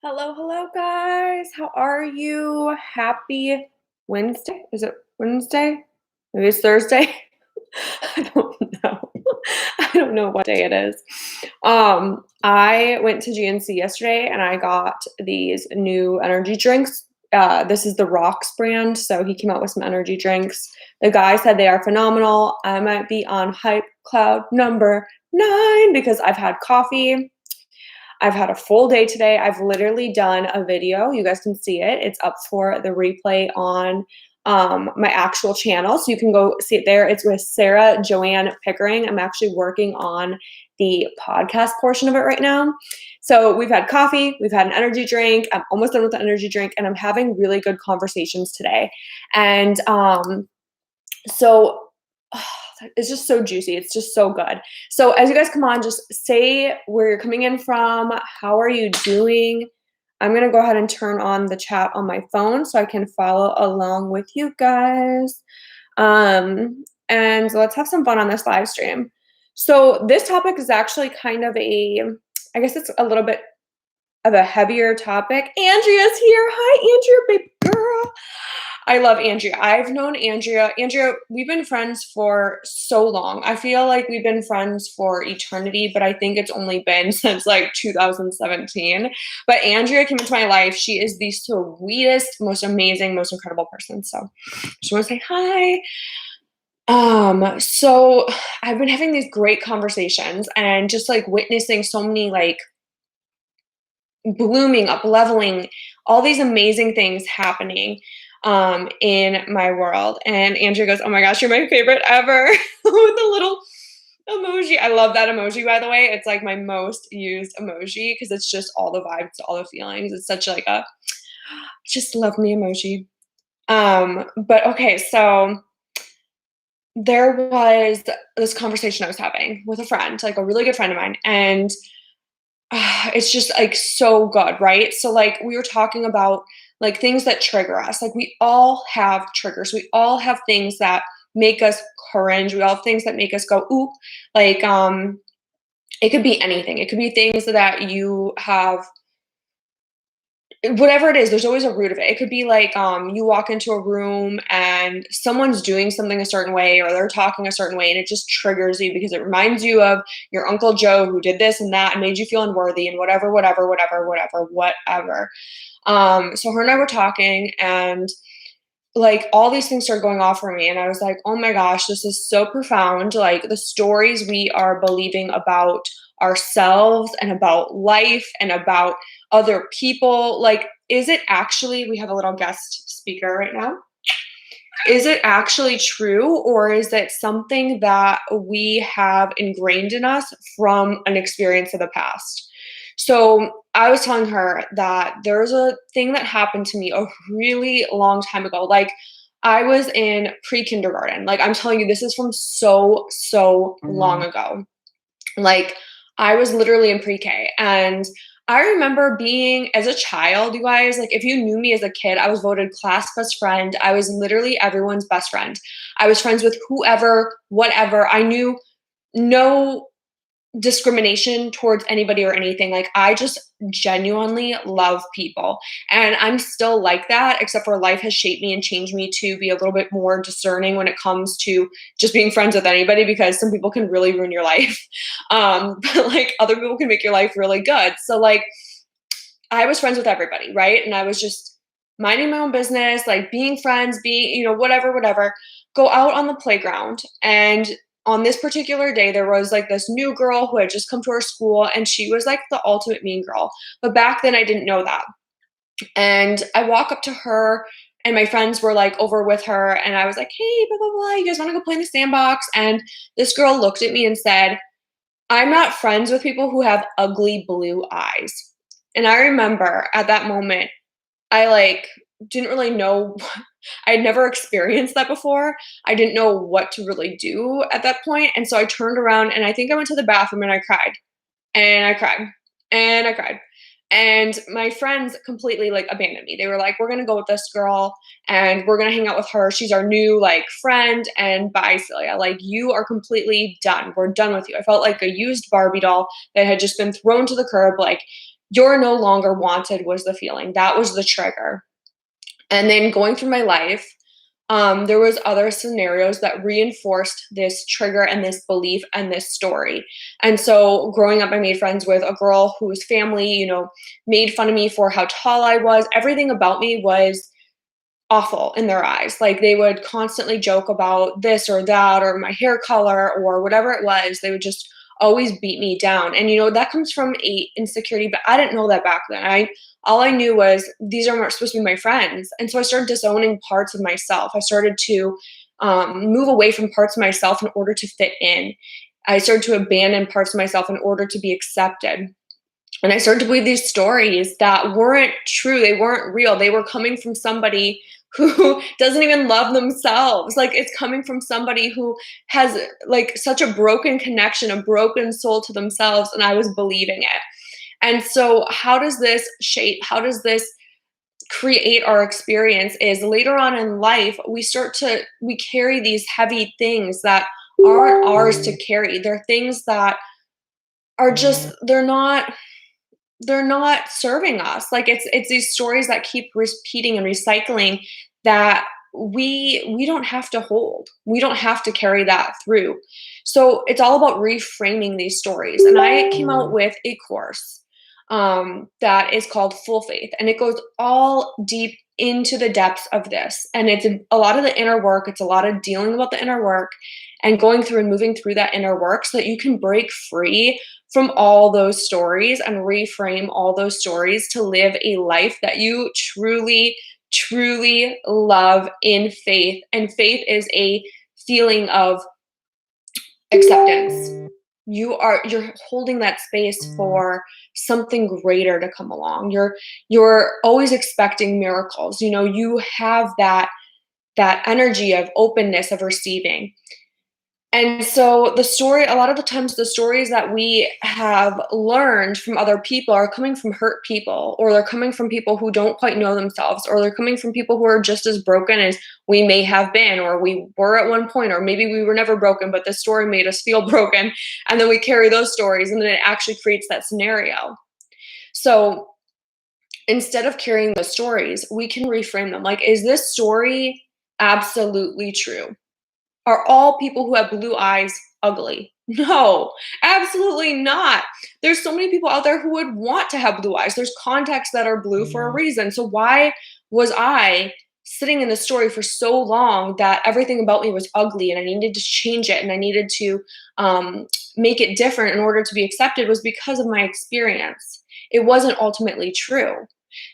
Hello, hello, guys. How are you? Happy Wednesday. Is it Wednesday? Maybe it's Thursday. I don't know. I don't know what day it is. I went to GNC yesterday and I got these new energy drinks. This is the Rocks brand, so he came out with some energy drinks. The guy said they are phenomenal. I might be on hype cloud number 9 because I've had coffee. I've had a full day today. I've literally done a video. You guys can see it. It's up for the replay on my actual channel. So you can go see it there. It's with Sarah Joanne Pickering. I'm actually working on the podcast portion of it right now. So we've had coffee, we've had an energy drink. I'm almost done with the energy drink, and I'm having really good conversations today. And so it's just so juicy. It's just so good. So as you guys come on, just say where you're coming in from. How are you doing? I'm going to go ahead and turn on the chat on my phone so I can follow along with you guys. And let's have some fun on this live stream. So this topic is actually kind of I guess it's a little bit of a heavier topic. Andrea's here. Hi, Andrea, baby girl. I love Andrea. I've known Andrea. Andrea, we've been friends for so long. I feel like we've been friends for eternity, but I think it's only been since like 2017. But Andrea came into my life. She is the sweetest, most amazing, most incredible person. So I just want to say hi. So I've been having these great conversations and just like witnessing so many like blooming, up leveling, all these amazing things happening in my world. And Andrea goes, "Oh my gosh, you're my favorite ever," with a little emoji. I love that emoji, by the way. It's like my most used emoji because it's just all the vibes, all the feelings. It's such like a just love me emoji. But okay, so there was this conversation I was having with a friend, like a really good friend of mine, and it's just like so good, right? So like we were talking about like things that trigger us. Like we all have triggers. We all have things that make us cringe. We all have things that make us go ooh. Like it could be anything. It could be things that you have whatever it is, there's always a root of it. It could be like you walk into a room and someone's doing something a certain way or they're talking a certain way and it just triggers you because it reminds you of your Uncle Joe who did this and that and made you feel unworthy and whatever. So her and I were talking and like all these things started going off for me and I was like, oh my gosh, this is so profound. Like the stories we are believing about ourselves and about life and about other people, like is it actually, we have a little guest speaker right now, is it actually true or is it something that we have ingrained in us from an experience of the past? So I was telling her that there's a thing that happened to me a really long time ago. Like I was in pre-kindergarten. Like I'm telling you, this is from so long ago. Like I was literally in pre-K and I remember being as a child, you guys, like if you knew me as a kid, I was voted class best friend. I was literally everyone's best friend. I was friends with whoever, whatever. I knew no discrimination towards anybody or anything. Like I just genuinely love people. And I'm still like that, except for life has shaped me and changed me to be a little bit more discerning when it comes to just being friends with anybody because some people can really ruin your life. But like other people can make your life really good. So like I was friends with everybody, right? And I was just minding my own business, like being friends, being, whatever. Go out on the playground. And on this particular day, there was like this new girl who had just come to our school, and she was like the ultimate mean girl. But back then, I didn't know that. And I walk up to her, and my friends were like over with her, and I was like, hey, blah, blah, blah, you guys want to go play in the sandbox? And this girl looked at me and said, I'm not friends with people who have ugly blue eyes. And I remember at that moment, I like didn't really know I had never experienced that before. I didn't know what to really do at that point. And so I turned around and I think I went to the bathroom and I cried. And I cried. And I cried. And my friends completely like abandoned me. They were like, we're gonna go with this girl and we're gonna hang out with her. She's our new like friend and bye, Celia. Like you are completely done. We're done with you. I felt like a used Barbie doll that had just been thrown to the curb. Like you're no longer wanted was the feeling. That was the trigger. And then going through my life, there was other scenarios that reinforced this trigger and this belief and this story. And so growing up, I made friends with a girl whose family, made fun of me for how tall I was. Everything about me was awful in their eyes. Like they would constantly joke about this or that or my hair color or whatever it was. They would just always beat me down. And that comes from a insecurity, but I didn't know that back then. I All I knew was these are not supposed to be my friends. And so I started disowning parts of myself. I started to move away from parts of myself in order to fit in. I started to abandon parts of myself in order to be accepted. And I started to believe these stories that weren't true. They weren't real. They were coming from somebody who doesn't even love themselves. Like it's coming from somebody who has like such a broken connection, a broken soul to themselves. And I was believing it. And so how does this create our experience is later on in life, we carry these heavy things that aren't ours to carry. They're things that are just, they're not serving us. Like it's these stories that keep repeating and recycling that we don't have to hold. We don't have to carry that through. So it's all about reframing these stories. And I came out with a course that is called Full Faith, and it goes all deep into the depths of this. And it's a lot of the inner work. It's a lot of dealing about the inner work and going through and moving through that inner work so that you can break free from all those stories and reframe all those stories to live a life that you truly, truly love in faith. And faith is a feeling of acceptance. You're holding that space for something greater to come along. You're always expecting miracles. You have that energy of openness, of receiving. And so a lot of the times, the stories that we have learned from other people are coming from hurt people, or they're coming from people who don't quite know themselves, or they're coming from people who are just as broken as we may have been, or we were at one point, or maybe we were never broken, but the story made us feel broken. And then we carry those stories, and then it actually creates that scenario. So instead of carrying those stories, we can reframe them. Like, is this story absolutely true? Are all people who have blue eyes ugly? No, absolutely not. There's so many people out there who would want to have blue eyes. There's contacts that are blue for a reason. So why was I sitting in the story for so long that everything about me was ugly and I needed to change it and I needed to make it different in order to be accepted? Was because of my experience. It wasn't ultimately true.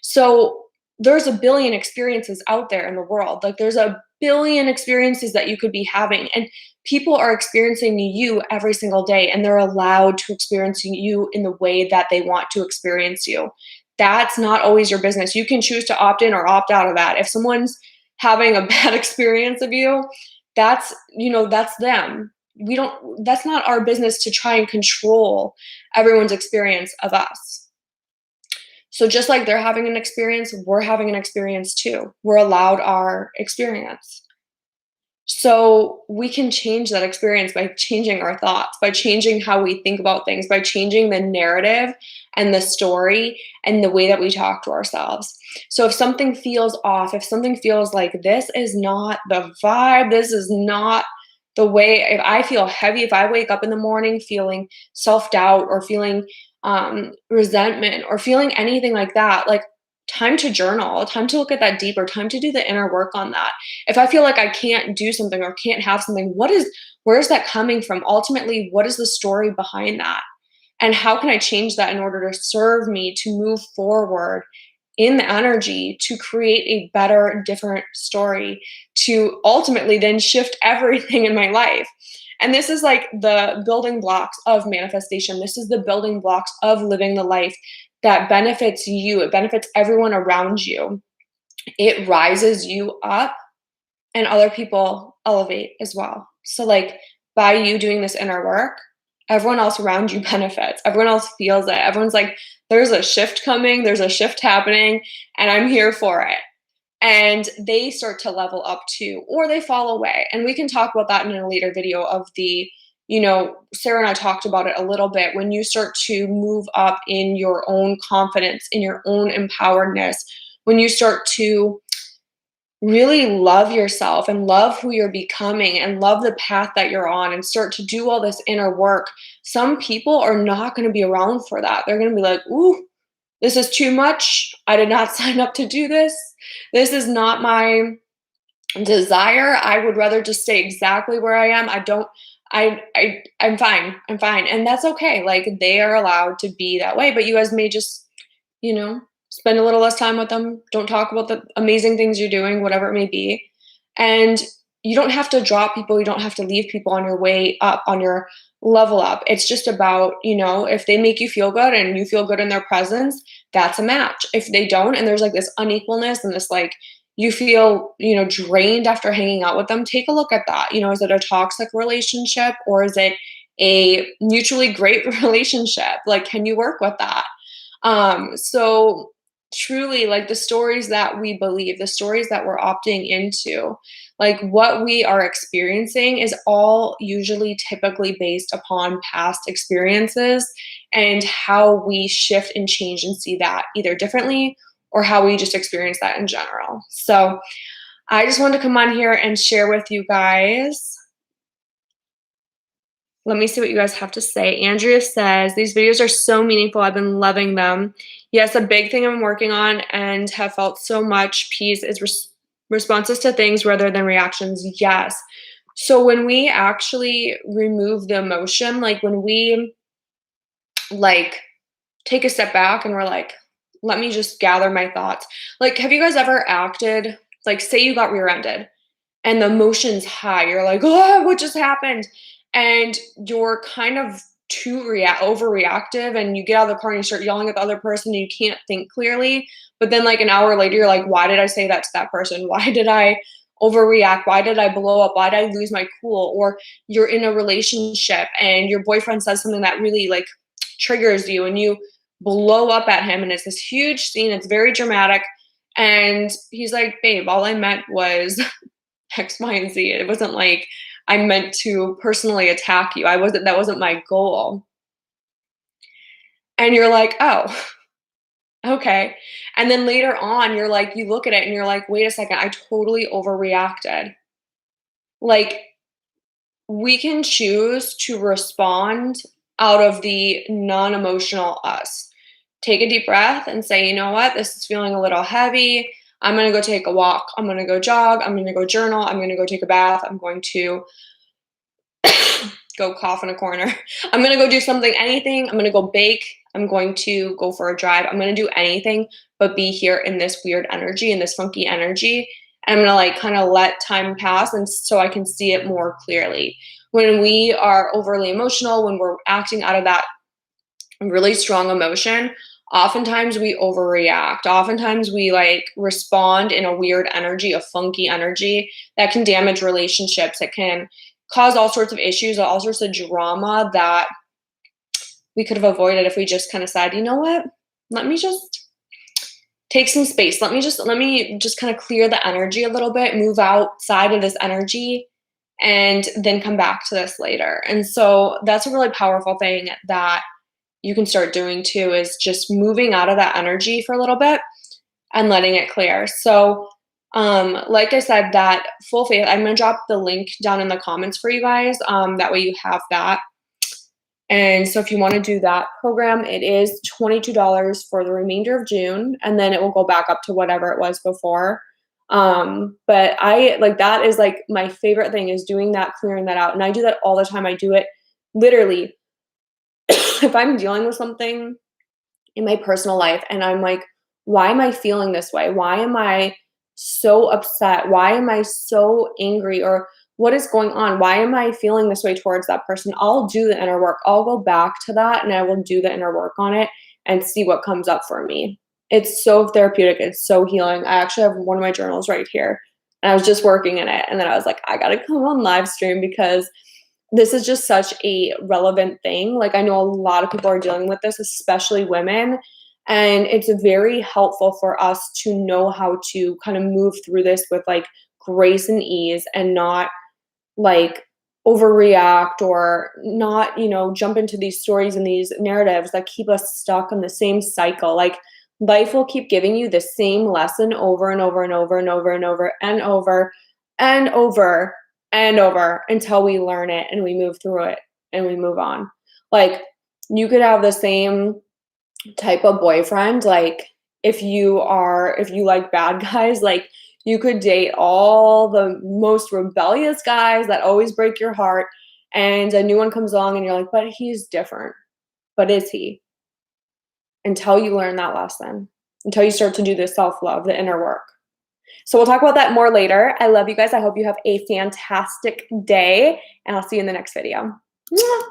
So there's a billion experiences out there in the world. Like there's a billion experiences that you could be having, and people are experiencing you every single day, and they're allowed to experience you in the way that they want to experience you. That's not always your business. You can choose to opt in or opt out of that. If someone's having a bad experience of you, that's them. We don't That's not our business to try and control everyone's experience of us. So just like they're having an experience, we're having an experience too. We're allowed our experience. So we can change that experience by changing our thoughts, by changing how we think about things, by changing the narrative and the story and the way that we talk to ourselves. So if something feels off, if something feels like this is not the vibe, this is not the way, if I feel heavy, if I wake up in the morning feeling self doubt or feeling resentment or feeling anything like that, like time to journal, time to look at that deeper, time to do the inner work on that. If I feel like I can't do something or can't have something, where is that coming from? Ultimately, what is the story behind that? And how can I change that in order to serve me to move forward in the energy to create a better, different story to ultimately then shift everything in my life? And this is like the building blocks of manifestation. This is the building blocks of living the life that benefits you. It benefits everyone around you. It rises you up, and other people elevate as well. So, like, by you doing this inner work, everyone else around you benefits. Everyone else feels it. Everyone's like, there's a shift coming, there's a shift happening, and I'm here for it. And they start to level up too, or they fall away. And we can talk about that in a later video of the Sarah and I talked about it a little bit. When you start to move up in your own confidence, in your own empoweredness, when you start to really love yourself and love who you're becoming and love the path that you're on and start to do all this inner work, some people are not going to be around for that. They're going to be like, ooh, this is too much. I did not sign up to do this. This is not my desire. I would rather just stay exactly where I am. I'm fine. I'm fine. And that's okay. Like they are allowed to be that way, but you guys may just, you know, spend a little less time with them. Don't talk about the amazing things you're doing, whatever it may be. And you don't have to drop people. You don't have to leave people on your way up, on your level up. It's just about, if they make you feel good and you feel good in their presence, that's a match. If they don't, and there's like this unequalness and this like, you feel, drained after hanging out with them, take a look at that. Is it a toxic relationship or is it a mutually great relationship? Like, can you work with that? So truly, like the stories that we believe, the stories that we're opting into, like what we are experiencing is all usually typically based upon past experiences and how we shift and change and see that either differently or how we just experience that in general. So I just wanted to come on here and share with you guys. Let me see what you guys have to say. Andrea says, these videos are so meaningful. I've been loving them. Yes, a big thing I'm working on and have felt so much peace is responses to things rather than reactions. Yes. So when we actually remove the emotion, like when we like take a step back and we're like, let me just gather my thoughts. Like, have you guys ever acted like, say you got rear-ended and the emotion's high? You're like, oh, what just happened? And you're kind of overreactive, and you get out of the car and you start yelling at the other person and you can't think clearly. But then like an hour later, you're like, why did I say that to that person? Why did I overreact? Why did I blow up? Why did I lose my cool? Or you're in a relationship and your boyfriend says something that really like triggers you and you blow up at him and it's this huge scene. It's very dramatic. And he's like, babe, all I meant was X, Y, and Z. It wasn't like I meant to personally attack you. That wasn't my goal. And you're like, oh, okay. And then later on, you're like, you look at it and you're like, wait a second, I totally overreacted. Like, we can choose to respond out of the non emotional us. Take a deep breath and say, you know what, this is feeling a little heavy. I'm going to go take a walk. I'm going to go jog. I'm going to go journal. I'm going to go take a bath. I'm going to go cough in a corner. I'm going to go do something, anything. I'm going to go bake. I'm going to go for a drive. I'm going to do anything but be here in this weird energy, in this funky energy. And I'm going to like kind of let time pass and so I can see it more clearly. When we are overly emotional, when we're acting out of that really strong emotion, oftentimes we overreact. Oftentimes we like respond in a weird energy, a funky energy that can damage relationships. It can cause all sorts of issues, all sorts of drama that we could have avoided if we just kind of said, you know what? Let me just take some space. Let me just kind of clear the energy a little bit, move outside of this energy and then come back to this later. And so that's a really powerful thing that you can start doing too, is just moving out of that energy for a little bit and letting it clear. So like I said, that full faith, I'm gonna drop the link down in the comments for you guys. That way you have that. And so if you want to do that program, it is $22 for the remainder of June, and then it will go back up to whatever it was before. But I like that is like my favorite thing is doing that, clearing that out. And I do that all the time. I do it literally if I'm dealing with something in my personal life and I'm like, why am I feeling this way? Why am I so upset? Why am I so angry? Or what is going on? Why am I feeling this way towards that person? I'll do the inner work. I'll go back to that and I will do the inner work on it and see what comes up for me. It's so therapeutic. It's so healing. I actually have one of my journals right here and I was just working in it. And then I was like, I got to come on live stream because this is just such a relevant thing. Like, I know a lot of people are dealing with this, especially women. And it's very helpful for us to know how to kind of move through this with like grace and ease and not like overreact or not, jump into these stories and these narratives that keep us stuck in the same cycle. Like life will keep giving you the same lesson over and over and over and over and over and over and over and over until we learn it and we move through it and we move on. Like you could have the same type of boyfriend, like if you like bad guys, like you could date all the most rebellious guys that always break your heart, and a new one comes along and you're like, but he's different. But is he? Until you learn that lesson, until you start to do the self-love, the inner work. So we'll talk about that more later. I love you guys. I hope you have a fantastic day, and I'll see you in the next video. Mwah!